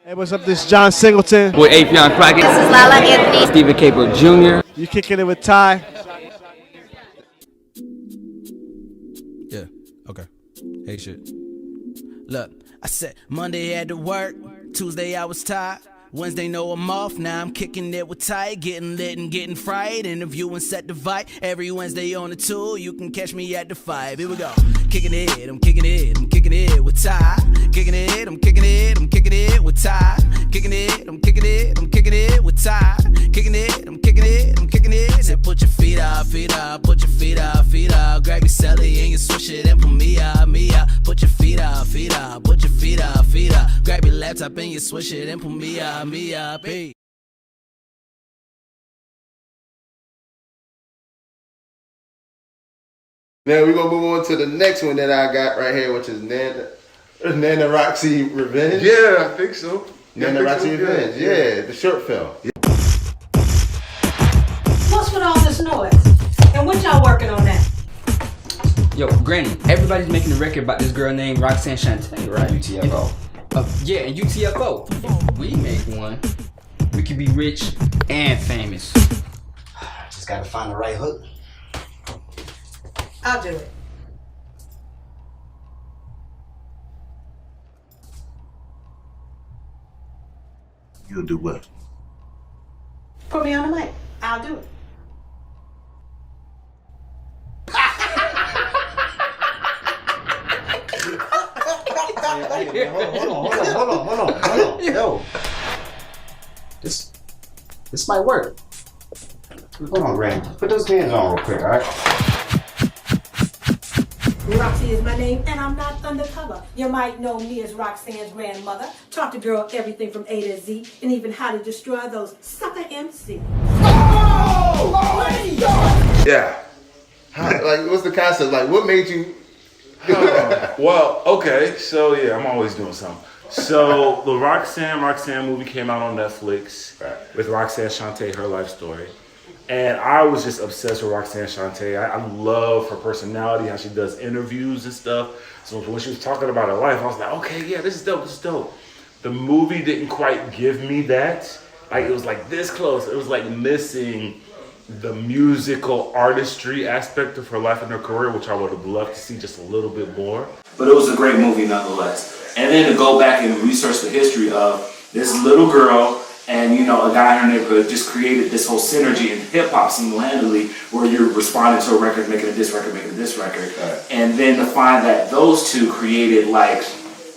Hey, what's up? This is John Singleton. With Afion Crockett. This is Lala Anthony. Stephen Caple Jr. You kicking it with Ty. Yeah, okay. Hey, shit. Look, I said Monday had to work, Tuesday I was tired, Wednesday no I'm off, now I'm kicking it with Ty, getting lit and getting fried, interviewing set the vibe, every Wednesday on the 2, you can catch me at the 5, here we go. Kicking it, I'm kicking it, I'm kicking it with Ty, kicking it, I'm kicking it, I'm kicking it with Ty, kicking it, I'm kicking it, I'm kicking it with Ty, kicking it, I'm kicking it, I'm kicking it, said put your feet up, put your feet up, grab your celly and you switch it and put me up, put your feet up, put your feet up, grab your laptop and you switch it and put me up, hey. Now we're gonna move on to the next one that I got right here, which is Nana Roxy Revenge. Yeah, I think so. Nana Roxy Revenge, yeah, the short film. What's with all this noise? And what y'all working on now? Yo, Granny, everybody's making a record about this girl named Roxanne Shante, right? UTFO. Yeah, and UTFO. If we make one, we could be rich and famous. Just gotta find the right hook. I'll do it. You'll do what? Put me on the mic. I'll do it. Hold on. Yo. This might work. Hold on, Randy. Put those hands on real quick, alright? Roxy is my name, and I'm not undercover. You might know me as Roxanne's grandmother. Taught the girl everything from A to Z, and even how to destroy those sucker MCs. Yeah. Like, what's the concept? Like, what made you? Well, okay, so yeah, I'm always doing something. So the Roxanne movie came out on Netflix with Roxanne Shante, her life story. And I was just obsessed with Roxanne Shante. I love her personality, how she does interviews and stuff. So when she was talking about her life, I was like, okay, yeah, this is dope. The movie didn't quite give me that. Like, it was like this close. It was like missing the musical artistry aspect of her life and her career, which I would have loved to see just a little bit more. But it was a great movie nonetheless. And then to go back and research the history of this little girl and, a guy in her neighborhood just created this whole synergy in hip-hop single-handedly where you're responding to a record, making a diss record. Right. And then to find that those two created like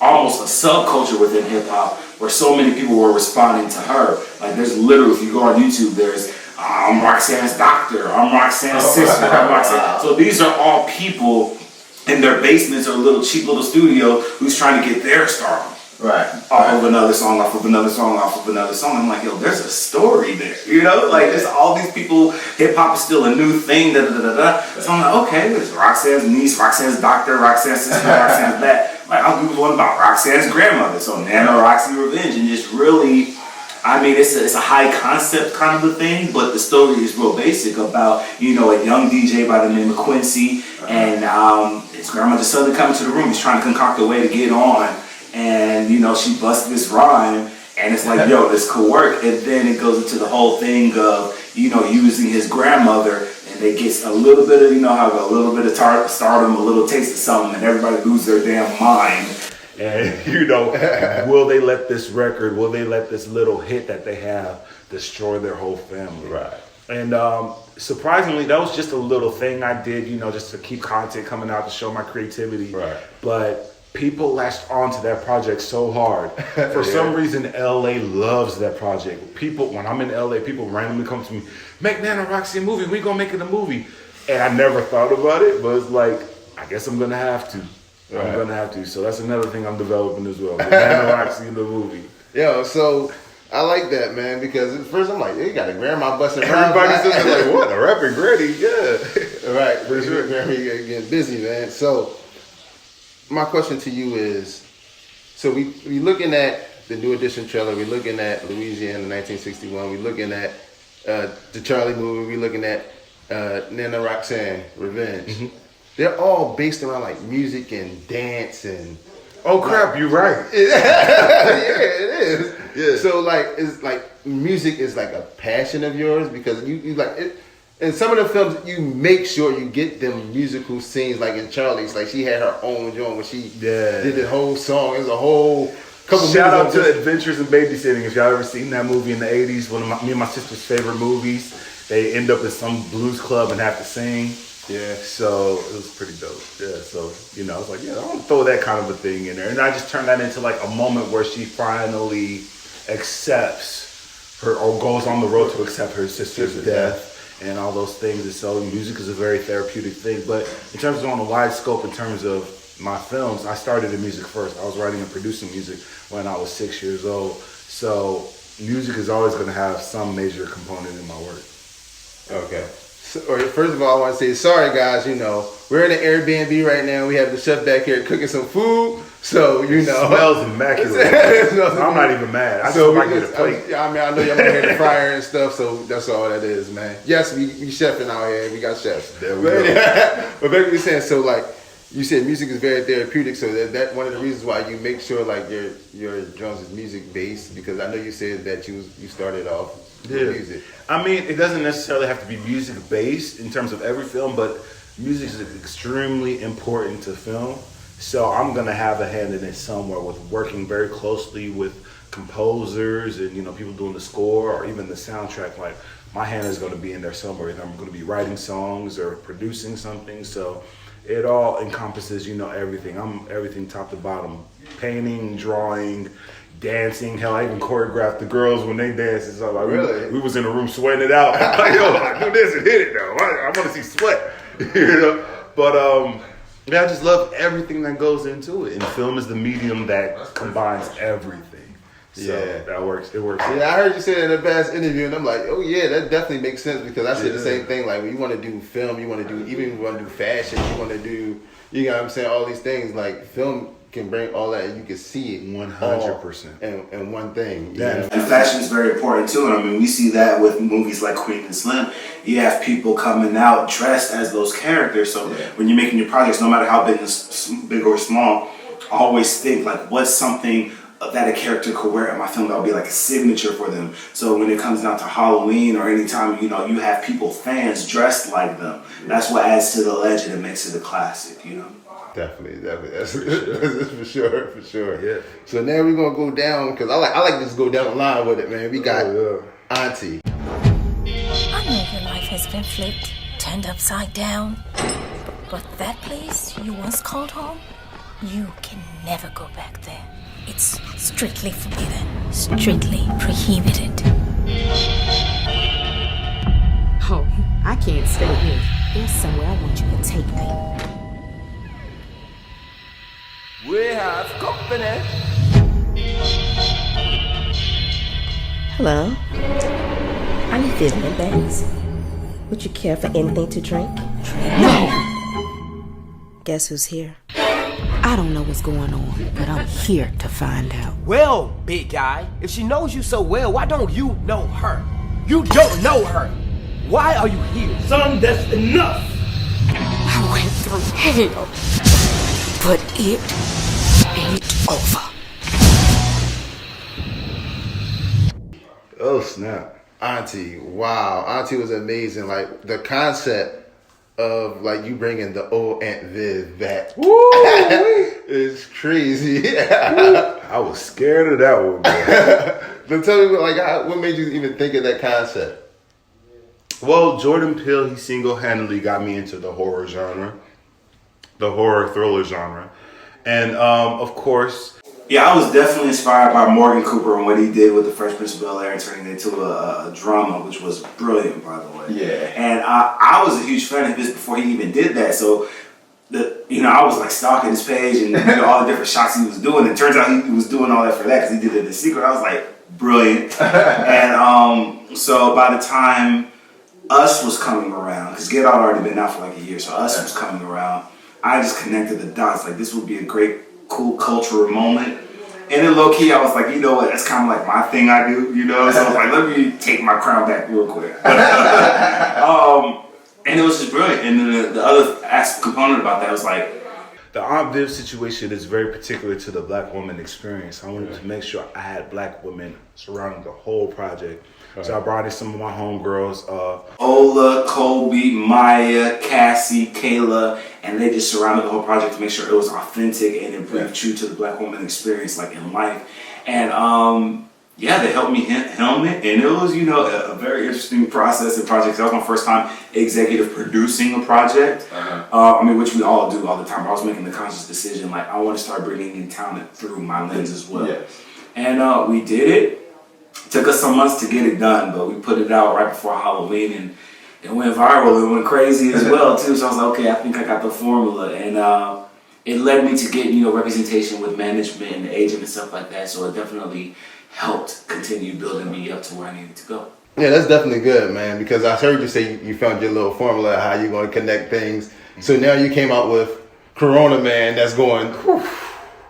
almost a subculture within hip-hop where so many people were responding to her. Like there's literally, if you go on YouTube, there's I'm Roxanne's doctor, I'm Roxanne's sister, I'm Roxanne. So these are all people in their basements or a little cheap little studio who's trying to get their stardom. Right. Off of another song, off of another song. I'm like, yo, there's a story there. Like there's all these people, hip hop is still a new thing, So I'm like, okay, there's Roxanne's niece, Roxanne's doctor, Roxanne's sister, Roxanne's that. Like I'll do one about Roxanne's grandmother. So Nana Roxy Revenge, and just really, it's a high concept kind of a thing, but the story is real basic about, a young DJ by the name of Quincy, and his grandma just suddenly comes to the room. He's trying to concoct a way to get on, and she busts this rhyme, and it's like, yo, this could work. And then it goes into the whole thing of, using his grandmother, and they get a little bit of, a little bit of stardom, a little taste of something, and everybody lose their damn mind. And, will they let this record, will they let this little hit that they have destroy their whole family? Right. And surprisingly, that was just a little thing I did, just to keep content coming out, to show my creativity. Right. But people latched onto that project so hard. For some reason, LA loves that project. When I'm in LA, people randomly come to me, make Nana Roxy a movie, we gonna make it a movie. And I never thought about it, but it's like, I guess I'm gonna have to. Right. I'm gonna have to. So that's another thing I'm developing as well. Nana Roxy in the movie. Yo, so I like that, man, because at first I'm like, you got a grandma busting around. Everybody's just like, what? A rapping granny? Yeah. Right, for sure. Grandma getting busy, man. So my question to you is, so we looking at the New Edition trailer, we're looking at Louisiana 1961, we're looking at the Charlie movie, we're looking at Nana Roxanne Revenge. Mm-hmm. They're all based around like music and dance and Oh crap, you're right. Yeah, it is. Yeah. So like, it's like music is like a passion of yours because you like it. In some of the films, you make sure you get them musical scenes. Like in Charlie's, like she had her own joint where she did the whole song. It was a whole couple. Shout out to Adventures in Babysitting. If y'all ever seen that movie in the '80s, one of me and my sister's favorite movies. They end up at some blues club and have to sing. Yeah. So it was pretty dope. Yeah. So, you know, I was like, yeah, I want to throw that kind of a thing in there. And I just turned that into like a moment where she finally accepts her or goes on the road to accept her sister's death and all those things. And so music is a very therapeutic thing. But in terms of on a wide scope, in terms of my films, I started in music first. I was writing and producing music when I was 6 years old. So music is always going to have some major component in my work. Okay. So, first of all, I want to say sorry, guys. You know, we're in an Airbnb right now. We have the chef back here cooking some food. So, you know. It smells immaculate. I'm not even mad. I so just might get a plate. I mean, I know y'all might hear the fryer and stuff, so that's all that is, man. Yes, we chefing out here. We got chefs. There we go. But basically saying, so like, you said music is very therapeutic, so that one of the reasons why you make sure like your drums is music based, because I know you said that you started off with music. I mean, it doesn't necessarily have to be music based in terms of every film, but music is extremely important to film. So I'm gonna have a hand in it somewhere with working very closely with composers and, you know, people doing the score or even the soundtrack. Like my hand is gonna be in there somewhere. Either I'm gonna be writing songs or producing something. So it all encompasses, you know, everything. I'm everything top to bottom. Painting, drawing, dancing. Hell, I even choreographed the girls when they dance. And so like, really? we was in the room sweating it out. Like, yo, I do this and hit it though. I want to see sweat. You know? But yeah, I just love everything that goes into it. And film is the medium that combines everything. So that works. It works. Yeah, I heard you say that in the past interview, and I'm like, oh yeah, that definitely makes sense, because I said the same thing. Like when you want to do film, you want to do, even if you want to do fashion, you want to do, you know what I'm saying, all these things. Like film can bring all that, and you can see it 100% and one thing. Yeah, and fashion is very important too. And I mean, we see that with movies like Queen and Slim. You have people coming out dressed as those characters. So when you're making your projects, no matter how big or small, always think like, what's something that a character could wear in my film that would be like a signature for them. So when it comes down to Halloween or anytime, you know, you have people, fans dressed like them. That's what adds to the legend and makes it a classic, you know. Definitely. That's for sure. Yeah. So now we're gonna go down, because I like to just go down the line with it, man. We got Auntie. I know your life has been flipped, turned upside down, but that place you once called home, you can never go back there. It's strictly forbidden, strictly prohibited. Oh, I can't stay here. There's somewhere I want you to take me. We have company. Hello. How you feeling, babes? Would you care for anything to drink? No! Guess who's here? I don't know what's going on, but I'm here to find out. Well, big guy, if she knows you so well, why don't you know her? You don't know her. Why are you here? Son, that's enough. I went through hell, but it ain't over. Oh snap. Auntie, wow. Auntie was amazing. Like the concept of like you bringing the old Aunt Viv back. Woo! It's crazy. I was scared of that one, man. But tell me, like, what made you even think of that concept? Well, Jordan Peele, he single-handedly got me into the horror genre, the horror thriller genre. And of course, yeah, I was definitely inspired by Morgan Cooper and what he did with the Fresh Prince of Bel-Air and turning it into a drama, which was brilliant, by the way. Yeah. And I was a huge fan of his before he even did that. So, I was like stalking his page and all the different shots he was doing. It turns out he was doing all that for that because he did it in secret. I was like, brilliant. And so by the time Us was coming around, because Get Out had already been out for like a year, so Us was coming around, I just connected the dots. Like, this would be a great, cool cultural moment. And then low key, I was like, you know what, that's kind of like my thing I do, you know? So I was like, let me take my crown back real quick. And it was just brilliant. And then the other component about that was like, the Aunt Viv situation is very particular to the black woman experience. I wanted to make sure I had black women surrounding the whole project. So I brought in some of my homegirls. Ola, Colby, Maya, Cassie, Kayla, and they just surrounded the whole project to make sure it was authentic and it breathed true to the black woman experience, like in life. And yeah, they helped me helm it, and it was, you know, a very interesting process and project. That was my first time executive producing a project. I mean, which we all do all the time. But I was making the conscious decision, like, I want to start bringing in talent through my lens as well. And we did it. Took us some months to get it done, but we put it out right before Halloween, and it went viral. It went crazy as well too. So I was like, okay, I think I got the formula, and it led me to get, you know, representation with management and the agent and stuff like that. So it definitely helped continue building me up to where I needed to go. Yeah, that's definitely good, man, because I heard you say you found your little formula of how you're going to connect things. So now you came out with Corona Man that's going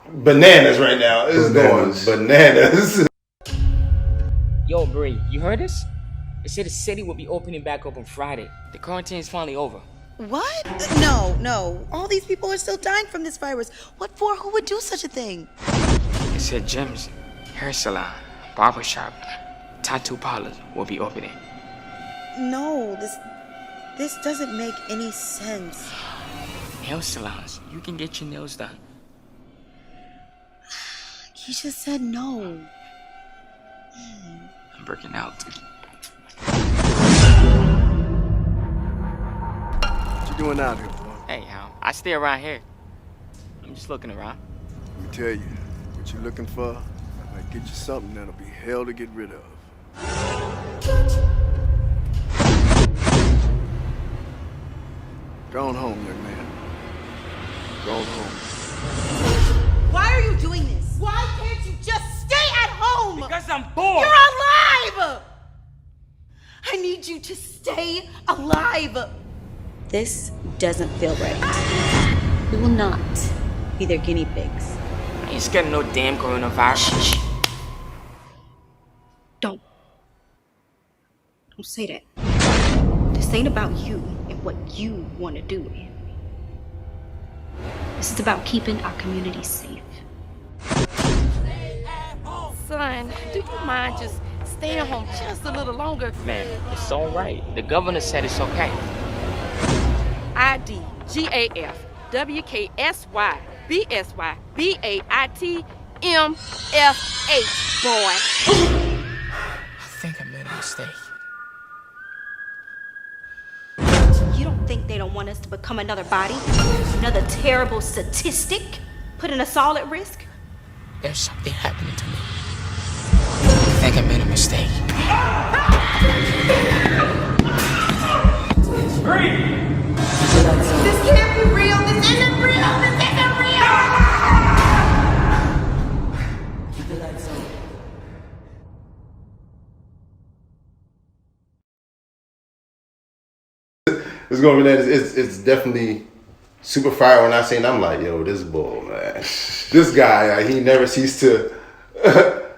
bananas right now. It's going bananas. Yo, Bree, you heard this? They said the city will be opening back up on Friday. The quarantine's finally over. What? No. All these people are still dying from this virus. What for? Who would do such a thing? They said gyms, hair salon, barbershop, tattoo parlors will be opening. No, this doesn't make any sense. Nail salons, you can get your nails done. He just said no. I'm breaking out. What you doing out here, boy? Hey, I stay around here. I'm just looking around. Let me tell you, what you're looking for, I might get you something that'll be hell to get rid of. Go on home, young man. Go on home. Why are you doing this? Why can't you just stay at home? Because I'm bored. You're alive! I need you to stay alive. This doesn't feel right. We will not be their guinea pigs. I ain't scared of no damn coronavirus. Don't say that. This ain't about you and what you want to do. This is about keeping our community safe. Son, do you mind just staying home just a little longer? Man, it's all right. The governor said it's okay. IDGAF-WKSY-BSY-BAITMFH, boy. I think I made a mistake. You don't think they don't want us to become another body? Another terrible statistic? Putting us all at risk? There's something happening to me. I think I made a mistake. This can't be real. This isn't real. This isn't real. It's going to be that. It's definitely super fire when I seen it. I'm like, yo, this bull, man. This guy, he never ceased to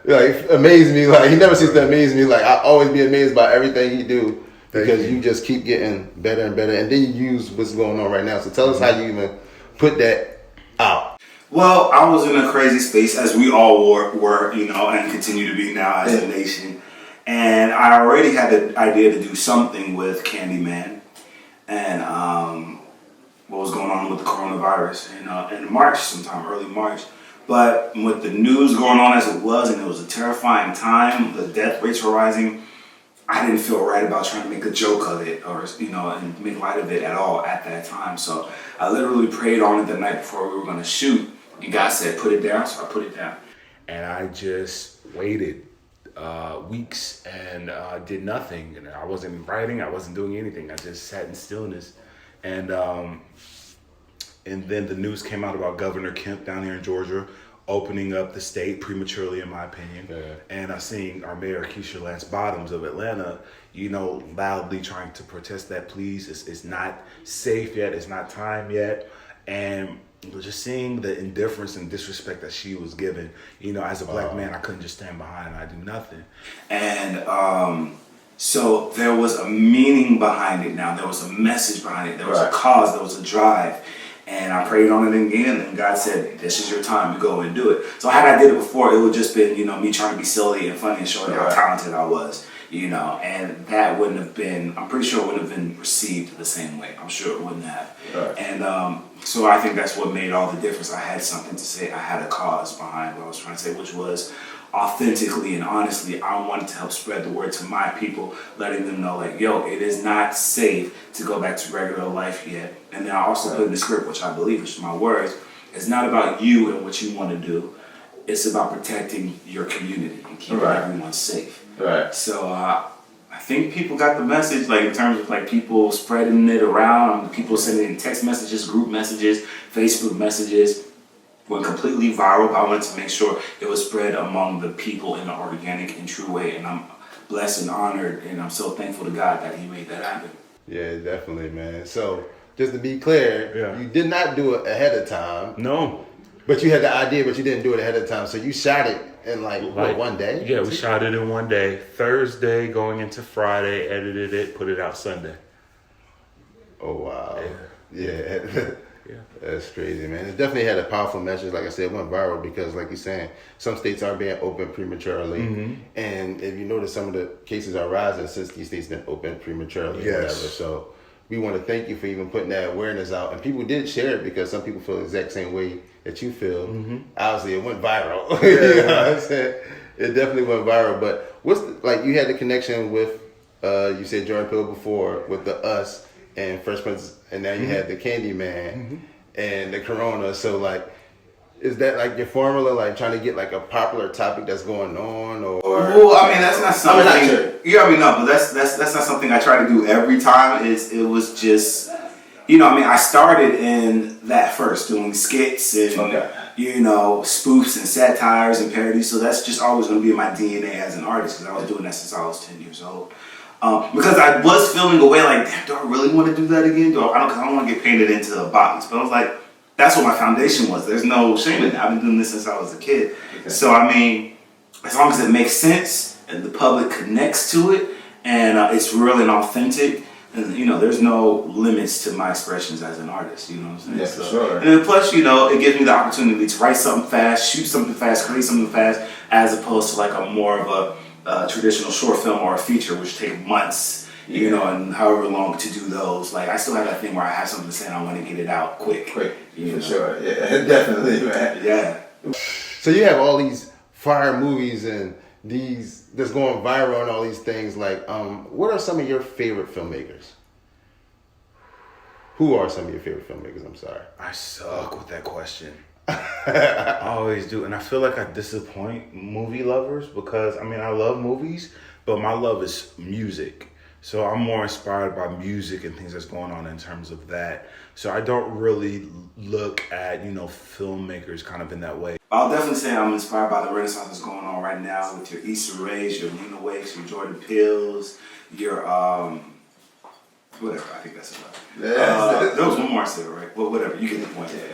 like amaze me. Like, he never ceased to amaze me. Like, I always be amazed by everything he do because you just keep getting better and better. And then you use what's going on right now. So tell us how you even put that out. Well, I was in a crazy space, as we all were, you know, and continue to be now as a nation. And I already had the idea to do something with Candyman and what was going on with the coronavirus in March, sometime early March. But with the news going on as it was, and it was a terrifying time, the death rates were rising, I didn't feel right about trying to make a joke of it or, you know, and make light of it at all at that time. So I literally prayed on it the night before we were going to shoot. And God said, put it down, so I put it down. And I just waited weeks and did nothing. And I wasn't writing, I wasn't doing anything. I just sat in stillness. And then the news came out about Governor Kemp down here in Georgia opening up the state prematurely, in my opinion. And I seen our mayor, Keisha Lance Bottoms of Atlanta, you know, loudly trying to protest that, please. It's not safe yet. It's not time yet. And just seeing the indifference and disrespect that she was given, you know, as a black man, I couldn't just stand behind and I do nothing. And so there was a meaning behind it now. There was a message behind it. There was a cause. There was a drive. And I prayed on it again, and God said, this is your time, you go and do it. So had I did it before, it would just been, me trying to be silly and funny and showing how talented I was, and that wouldn't have been, I'm pretty sure it wouldn't have been received the same way. I'm sure it wouldn't have. Right. And so I think that's what made all the difference. I had something to say, I had a cause behind what I was trying to say, which was authentically and honestly, I wanted to help spread the word to my people, letting them know, like, yo, it is not safe to go back to regular life yet. And then I also put in the script, which I believe, which is my words, it's not about you and what you want to do. It's about protecting your community and keeping everyone safe. Right. So I think people got the message, like in terms of like people spreading it around, people sending text messages, group messages, Facebook messages. Went completely viral, but I wanted to make sure it was spread among the people in an organic and true way. And I'm blessed and honored, and I'm so thankful to God that He made that happen. Yeah, definitely, man. So just to be clear, you did not do it ahead of time. No. But you had the idea, but you didn't do it ahead of time. So you shot it in what, one day? Yeah, we shot it in one day. Thursday going into Friday, edited it, put it out Sunday. Oh, wow. Yeah. That's crazy, man. It definitely had a powerful message. Like I said, it went viral because, like you're saying, some states are being opened prematurely. Mm-hmm. And if you notice, some of the cases are rising since these states been opened prematurely. Yes. Or whatever. So we want to thank you for even putting that awareness out. And people did share it because some people feel the exact same way that you feel. Mm-hmm. Obviously, it went viral. Yeah. You know what I'm saying? It definitely went viral. But you had the connection with, you said Jordan Peele before, with the Us and Fresh Prince, and now you had the Candyman and the Corona. So is that like your formula, like trying to get like a popular topic that's going on, or? Well, I mean, that's not something. You already know, but that's not something I try to do every time. It was just, I started in that first doing skits and spoofs and satires and parodies. So that's just always going to be in my DNA as an artist because I was doing that since I was 10 years old. Because I was feeling away like, damn, do I really want to do that again? I don't want to get painted into a box. But I was like, that's what my foundation was. There's no shame in it. I've been doing this since I was a kid. Okay. So, I mean, as long as it makes sense and the public connects to it and it's real and authentic, and, there's no limits to my expressions as an artist. You know what I'm saying? Yeah, for sure. And then plus, it gives me the opportunity to write something fast, shoot something fast, create something fast, as opposed to like a more of a traditional short film or a feature, which take months, and however long to do those. Like, I still have that thing where I have something to say and I want to get it out quick. For sure. Yeah, definitely, man. Yeah. So you have all these fire movies and these that's going viral and all these things. Like, what are some of your favorite filmmakers? Who are some of your favorite filmmakers? I'm sorry. I suck with that question. I always do, and I feel like I disappoint movie lovers because I love movies, but my love is music. So I'm more inspired by music and things that's going on in terms of that. So I don't really look at, filmmakers kind of in that way. I'll definitely say I'm inspired by the renaissance that's going on right now with your Issa Raes, your Lena Wakes, your Jordan Peels, your whatever. I think that's enough. There was one more I said, right? Well, whatever. You get the point. Yeah.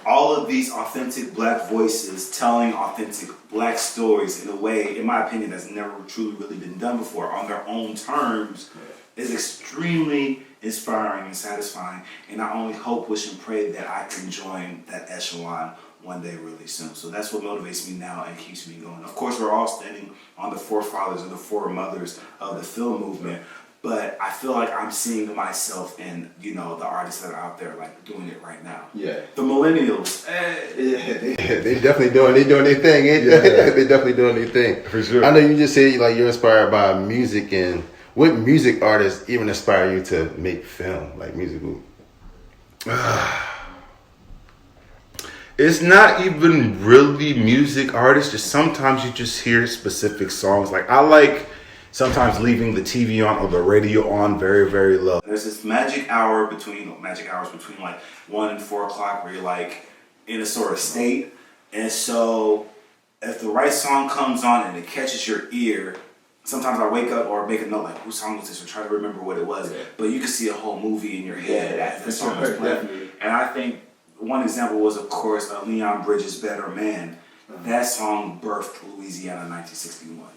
All of these authentic black voices telling authentic black stories in a way, in my opinion, that's never truly really been done before on their own terms is extremely inspiring and satisfying. And I only hope, wish, and pray that I can join that echelon one day really soon. So that's what motivates me now and keeps me going. Of course, we're all standing on the forefathers and the foremothers of the film movement. But I feel like I'm seeing myself in, the artists that are out there, like, doing it right now. Yeah. The millennials. They definitely doing their thing, ain't they? They definitely doing their thing. For sure. I know you just said, like, you're inspired by music, and what music artists even inspire you to make film, like music movie? It's not even really music artists, just sometimes you just hear specific songs. Like, I like sometimes leaving the TV on or the radio on very, very low. There's this magic hours between like 1 and 4 o'clock where you're like in a sort of state. And so if the right song comes on and it catches your ear, sometimes I wake up or make a note like, whose song was this? Or try to remember what it was. But you can see a whole movie in your head as the song is playing. And I think one example was, of course, Leon Bridges' Better Man. That song birthed Louisiana in 1961.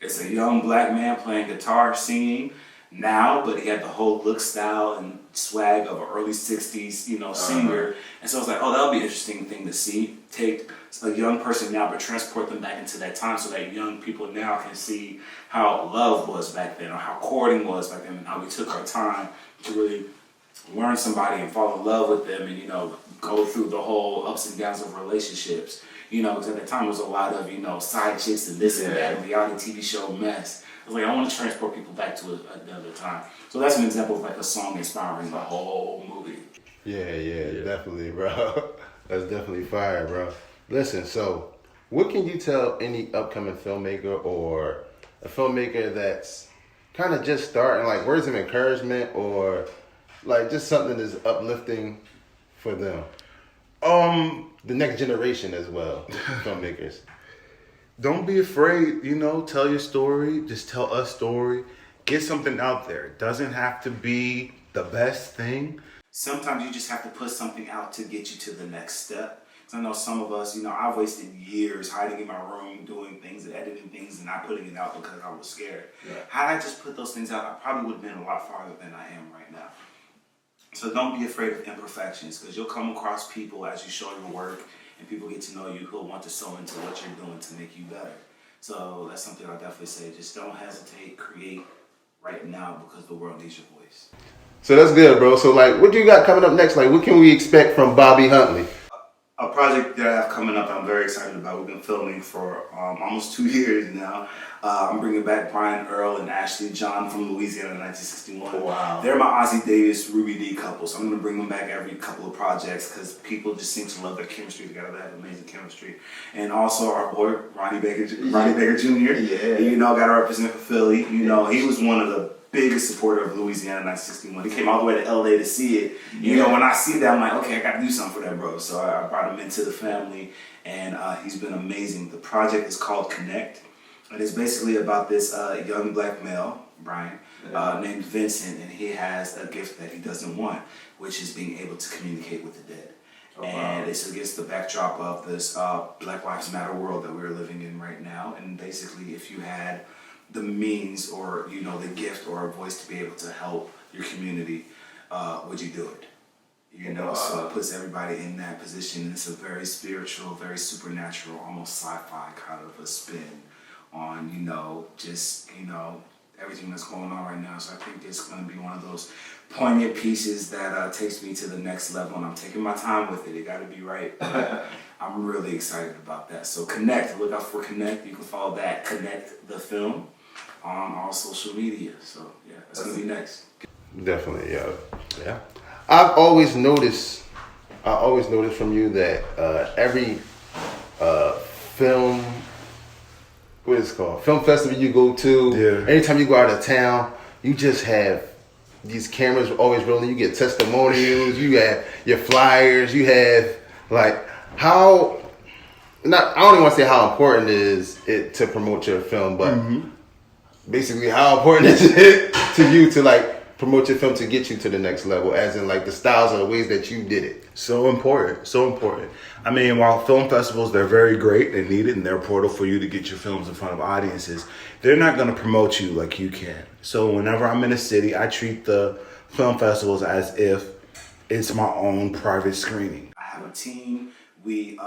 It's a young black man playing guitar, singing, now, but he had the whole look, style, and swag of an early 60s, you know, singer. And so I was like, oh, that'll be an interesting thing to see. Take a young person now, but transport them back into that time so that young people now can see how love was back then, or how courting was back then, and how we took our time to really learn somebody and fall in love with them and, you know, go through the whole ups and downs of relationships. You know, because at the time there was a lot of, you know, side chicks and this and that, and reality TV show mess. I was like, I want to transport people back to another time. So that's an example of like a song inspiring the whole movie. Yeah, definitely, bro. That's definitely fire, bro. Listen, so what can you tell any upcoming filmmaker or a filmmaker that's kind of just starting, like words of encouragement or like just something that's uplifting for them? The next generation as well, filmmakers. Don't be afraid, you know, tell your story. Just tell a story. Get something out there. It doesn't have to be the best thing. Sometimes you just have to put something out to get you to the next step. So I know some of us, you know, I've wasted years hiding in my room, doing things and editing things and not putting it out because I was scared. Had I just put those things out, I probably would have been a lot farther than I am right now. So don't be afraid of imperfections, because you'll come across people as you show your work and people get to know you who'll want to sew into what you're doing to make you better. So that's something I'll definitely say. Just don't hesitate, create right now, because the world needs your voice. So that's good, bro. So like, what do you got coming up next? Like, what can we expect from Bobby Huntley? A project that I have coming up I'm very excited about. We've been filming for almost 2 years now. I'm bringing back Brian Earl and Ashley John from Louisiana in 1961. Wow. They're my Ozzie Davis, Ruby Dee couple, so I'm going to bring them back every couple of projects because people just seem to love their chemistry together. They have amazing chemistry. And also our boy, Ronnie Baker Jr. Yeah. You know, got to represent for Philly. You know, he was one of the biggest supporter of Louisiana in 1961. He came all the way to LA to see it. You know, when I see that, I'm like, okay, I got to do something for that bro. So I brought him into the family, and he's been amazing. The project is called Connect, and it's basically about this young black male, Brian, named Vincent, and he has a gift that he doesn't want, which is being able to communicate with the dead. And it's against the backdrop of this Black Lives Matter world that we're living in right now. And basically, if you had the means or, you know, the gift or a voice to be able to help your community, would you do it? You know, so it puts everybody in that position. And it's a very spiritual, very supernatural, almost sci-fi kind of a spin on, you know, just, you know, everything that's going on right now. So I think it's going to be one of those poignant pieces that takes me to the next level, and I'm taking my time with it. It got to be right. I'm really excited about that. So Connect, look out for Connect. You can follow that Connect the Film on all social media. So yeah, that's going to be next. Definitely, yeah. I've always noticed from you that every film, what is it called? Film festival you go to, anytime you go out of town, you just have these cameras always rolling. You get testimonials, you have your flyers, you have like I don't even want to say how important is it to promote your film, but basically how important is it to you to like promote your film to get you to the next level, as in like the styles or the ways that you did it? So important. I mean, while film festivals, they're very great, they're needed, and they're a portal for you to get your films in front of audiences, they're not going to promote you like you can. So whenever I'm in a city, I treat the film festivals as if it's my own private screening. I have a team. We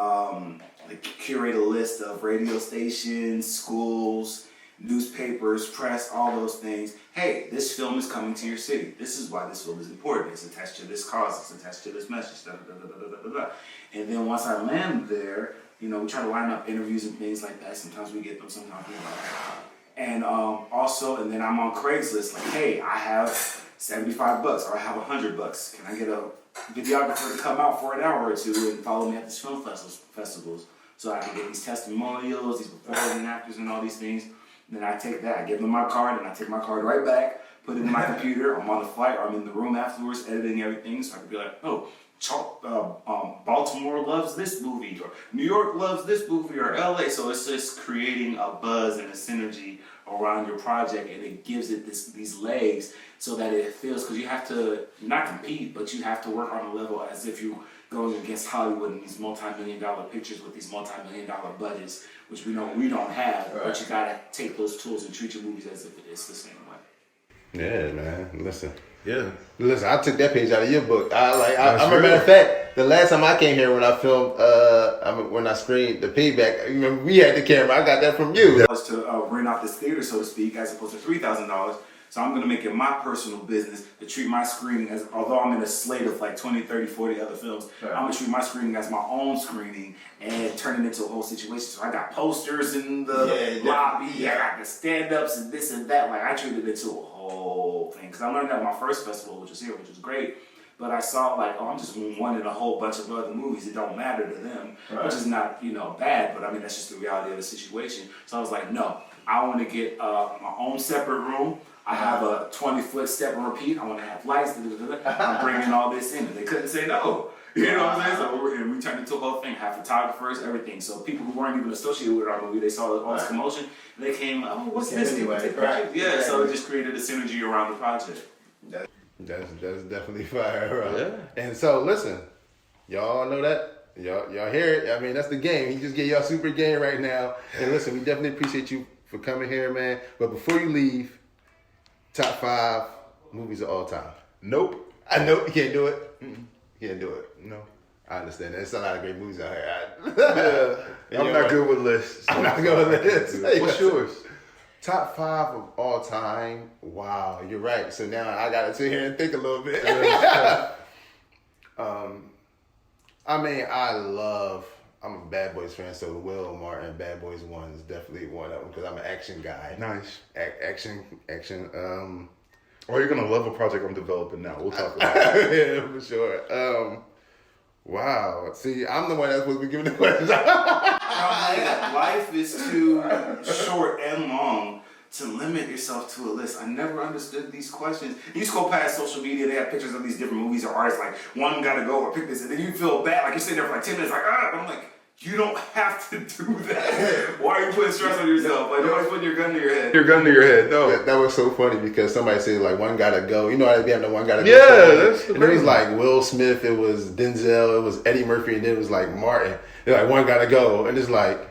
curate a list of radio stations, schools, newspapers, press, all those things. Hey, this film is coming to your city. This is why this film is important. It's attached to this cause. It's attached to this message. Da, da, da, da, da, da, da. And then once I land there, you know, we try to line up interviews and things like that. Sometimes we get them, sometimes we don't. And and then I'm on Craigslist. Like, hey, I have $75 or I have $100. Can I get a videographer to come out for an hour or two and follow me at these film festivals so I can get these testimonials, these performing actors, and all these things. Then I take that, I give them my card, and I take my card right back, put it in my computer. I'm on the flight, or I'm in the room afterwards editing everything, so I can be like, oh, Baltimore loves this movie, or New York loves this movie, or LA. So it's just creating a buzz and a synergy around your project, and it gives it these legs so that it feels, because you have to not compete, but you have to work on a level as if you're going against Hollywood and these multi-million-dollar pictures with these multi-million-dollar budgets, which we know we don't have, but you gotta take those tools and treat your movies as if it is the same way. Yeah, man. Listen. Yeah. Listen, I took that page out of your book. I That's remember, real. matter of fact, the last time I came here when I filmed, when I screened the payback, you remember we had the camera. I got that from you. To rent out this theater, so to speak, as opposed to $3,000. So I'm going to make it my personal business to treat my screening as, although I'm in a slate of like 20, 30, 40 other films, I'm going to treat my screening as my own screening and turn it into a whole situation. So I got posters in the lobby, I got the stand-ups and this and that. Like I treated it to a whole thing. Because I learned that at my first festival, which was here, which was great. But I saw like, oh, I'm just one in a whole bunch of other movies. It don't matter to them, which is not, bad. But I mean, that's just the reality of the situation. So I was like, no, I want to get my own separate room. I have a 20-foot step and repeat. I want to have lights. I'm bringing all this in, and they couldn't say no. You know what I'm saying? So we turned into a whole thing. Have photographers, everything. So people who weren't even associated with our movie, they saw all this commotion. And they came, oh, what's this? Yeah. So it just created a synergy around the project. That's definitely fire, bro. Yeah. And so listen, y'all know that. Y'all hear it. I mean, that's the game. He just gave y'all super game right now. And listen, we definitely appreciate you for coming here, man. But before you leave, top 5 movies of all time. Nope. I know you can't do it. Can't do it. No. I understand that. There's a lot of great movies out here. Yeah. I'm not good with lists. I'm not good with lists. What's yours? Top 5 of all time. Wow, you're right. So now I gotta sit here and think a little bit. I mean, I'm a Bad Boys fan, so Will Martin, Bad Boys 1 is definitely one of them because I'm an action guy. Nice. Action. Or you're gonna love a project I'm developing now. We'll talk about it. Yeah, for sure. Wow. See, I'm the one that's supposed to be giving the questions. Life is too short and long to limit yourself to a list. I never understood these questions. You scroll past social media, they have pictures of these different movies or artists, like one gotta go or pick this, and then you feel bad, like you're sitting there for like 10 minutes, like, I'm like, you don't have to do that. Why are you putting stress on yourself? Like, nobody's putting your gun to your head. Your gun to your head, no. That was so funny because somebody said, like, one gotta go. You know how they be having the one gotta go? Yeah, that's the and it was like Will Smith, it was Denzel, it was Eddie Murphy, and then it was like Martin. They're like, one gotta go. And it's like,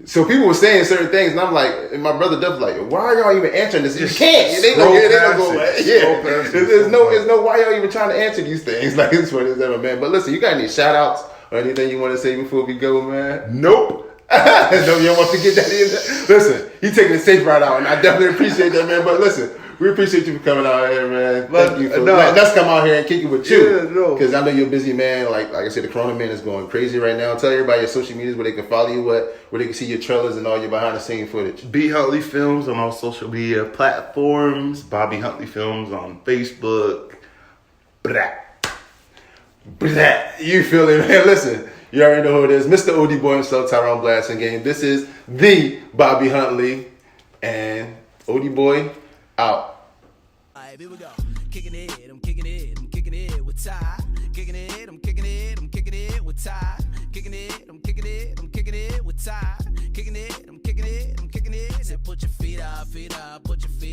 so people were saying certain things, and I'm like, and my brother Duff like, why are y'all even answering this? You can't. They don't go away. Yeah. There's no why y'all even trying to answer these things. Like, it's what it's ever, man. But listen, you got any shout outs or anything you want to say before we go, man? Nope. No, you don't want to get that in. Listen, you taking the safe route out, and I definitely appreciate that, man. But listen, we appreciate you for coming out here, man. Thank you for letting us come out here and kick it with you. Because I know you're a busy man. Like I said, the Corona man is going crazy right now. Tell everybody your social medias where they can follow you, where they can see your trailers and all your behind the scene footage. B. Huntley Films on all social media platforms. Bobby Huntley Films on Facebook. Blah. Blah. You feel it, man. Listen, you already know who it is. Mr. OD Boy himself, Tyrone Blasting Game. This is the Bobby Huntley and OD Boy out. Alright, here we go. Kicking it, I'm kicking it with Ty. Kicking it, I'm kicking it with Ty. Kicking it, I'm kicking it with Ty. Kicking it, I'm kicking it. Say put your feet up, put your feet